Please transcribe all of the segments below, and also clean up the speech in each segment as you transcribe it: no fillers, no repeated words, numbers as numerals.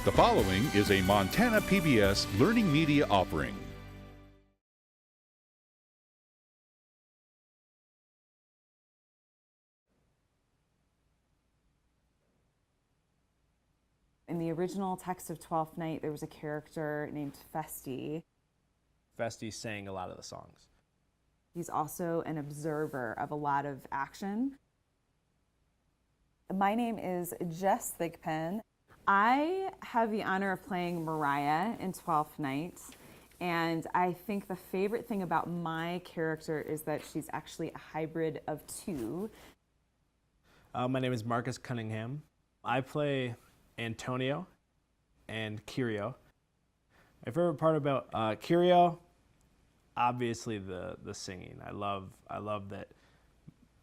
The following is a Montana PBS Learning Media offering. In the original text of Twelfth Night, there was a character named Feste. Feste sang a lot of the songs. He's also an observer of a lot of action. My name is Jess Thigpen. I have the honor of playing Mariah in Twelfth Night, and I think the favorite thing about my character is that she's actually a hybrid of two. My name is Marcus Cunningham. I play Antonio and Curio. My favorite part about Curio, obviously the singing. I love that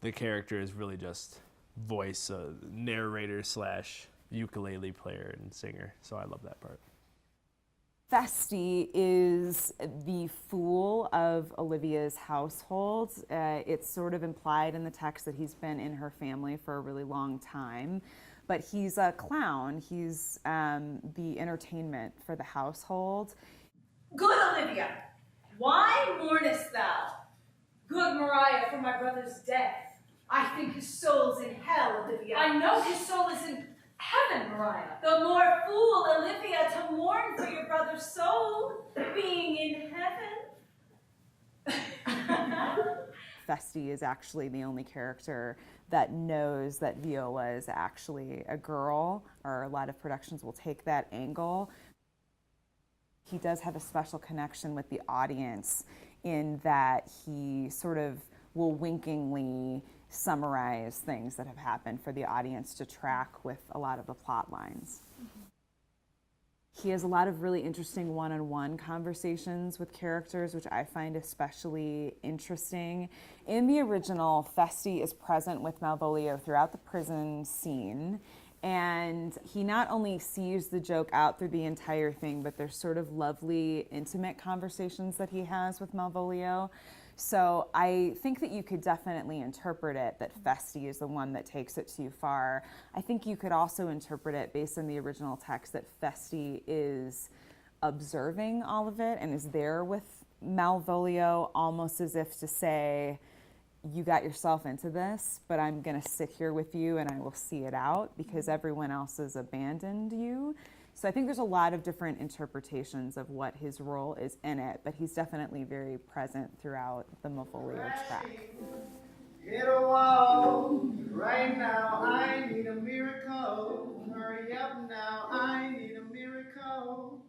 the character is really just voice, narrator slash ukulele player and singer, so I love that part. Feste is the fool of Olivia's household. It's sort of implied in the text that he's been in her family for a really long time, but he's a clown. He's the entertainment for the household. Good Olivia, why mournest thou? Good Mariah, for my brother's death. I think his soul's in hell, Olivia. I know his soul is in heaven, Mariah. The more fool, Olivia, to mourn for your brother's soul being in heaven. Feste is actually the only character that knows that Viola is actually a girl, or a lot of productions will take that angle. He does have a special connection with the audience in that he sort of will winkingly summarize things that have happened for the audience to track with a lot of the plot lines. He has a lot of really interesting one-on-one conversations with characters, which I find especially interesting. In the original, Feste is present with Malvolio throughout the prison scene, and he not only sees the joke out through the entire thing, but there's sort of lovely, intimate conversations that he has with Malvolio. So I think that you could definitely interpret it that Feste is the one that takes it too far. I think you could also interpret it based on the original text that Feste is observing all of it and is there with Malvolio, almost as if to say, you got yourself into this, but I'm gonna sit here with you and I will see it out because everyone else has abandoned you. So I think there's a lot of different interpretations of what his role is in it, but he's definitely very present throughout the Malvolio track. Hit a wall, right now I need a miracle. Hurry up now, I need a miracle.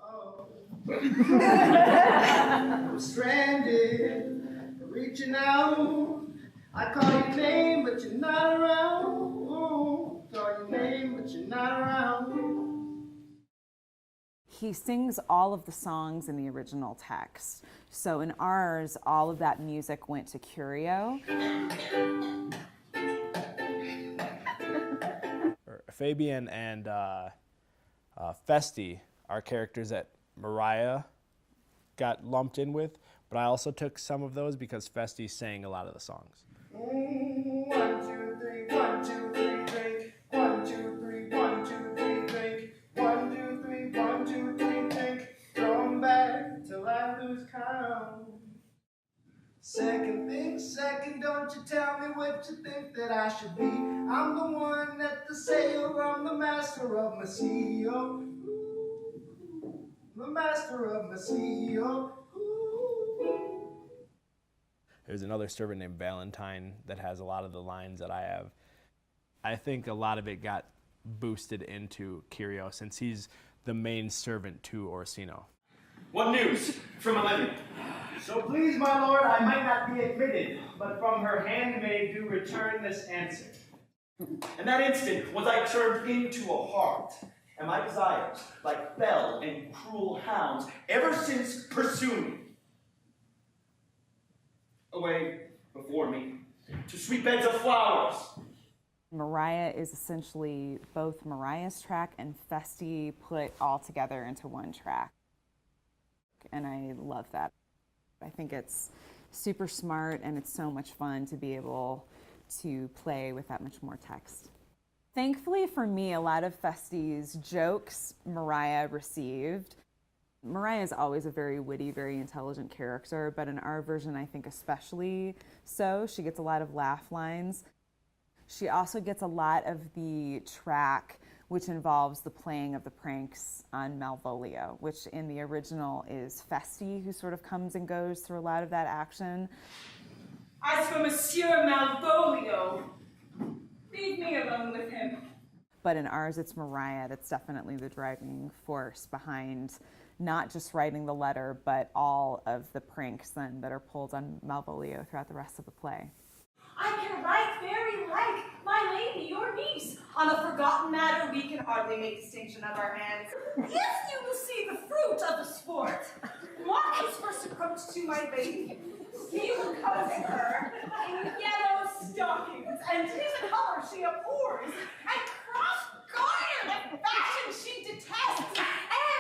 Oh. I'm stranded, reaching out. I call your name, but you're not around. Ooh, call your name, but you're not around. He sings all of the songs in the original text. So in ours, all of that music went to Curio. Fabian and Feste are characters that Mariah got lumped in with, but I also took some of those because Feste sang a lot of the songs. 1, 2, 3, 1, 2, 3, drink. 1, 2, 3, 1, 2, 3, drink. 1, 2, 3, 1, 2, 3, drink. Going back till I lose count. Second thing, second, don't you tell me what you think that I should be. I'm the one at the sail, I'm the master of my CEO. The master of my CEO. There's another servant named Valentine that has a lot of the lines that I have. I think a lot of it got boosted into Curio since he's the main servant to Orsino. What news from Olivia? So please, my lord, I might not be admitted, but from her handmaid do return this answer. In that instant was I turned into a hart, and my desires, like fell and cruel hounds, ever since pursue me. Away before me, to sweet beds of flowers. Mariah is essentially both Mariah's track and Feste put all together into one track. And I love that. I think it's super smart and it's so much fun to be able to play with that much more text. Thankfully for me, a lot of Feste's jokes Mariah received. Mariah is always a very witty, very intelligent character, but in our version, I think especially so. She gets a lot of laugh lines. She also gets a lot of the track, which involves the playing of the pranks on Malvolio, which in the original is Feste, who sort of comes and goes through a lot of that action. As for Monsieur Malvolio, leave me alone with him. But in ours, it's Mariah that's definitely the driving force behind not just writing the letter, but all of the pranks then that are pulled on Malvolio throughout the rest of the play. I can write very like my lady, your niece. On a forgotten matter, we can hardly make distinction of our hands. If you will see the fruit of the sport, Marcus first approached to my lady. He will cover her in yellow stockings, and 'tis a color she abhors, and cross-gartered a fashion she detests,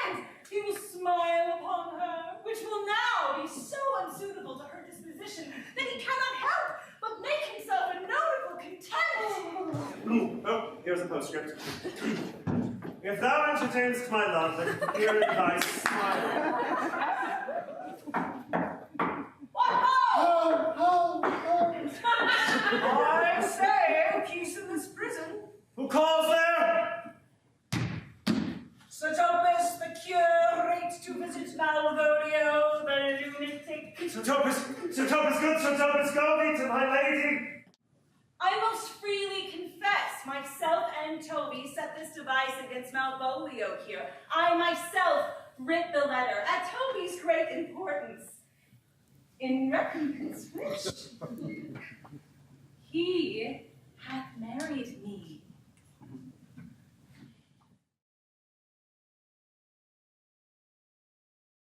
and he will smile upon her, which will now be so unsuitable to her disposition that he cannot help but make himself a notable contempt. Oh, here's a postscript. If thou entertainst my love, then here is thy smile. What ho! I say, peace in this prison. Who calls there? Sir Topus, the curate, to visit Malvolio, the lunatic. Sir Topus, good Sir Topus, go me to my lady. I most freely confess, myself and Toby set this device against Malvolio here. I myself writ the letter, at Toby's great importance. In recompense which he hath married me.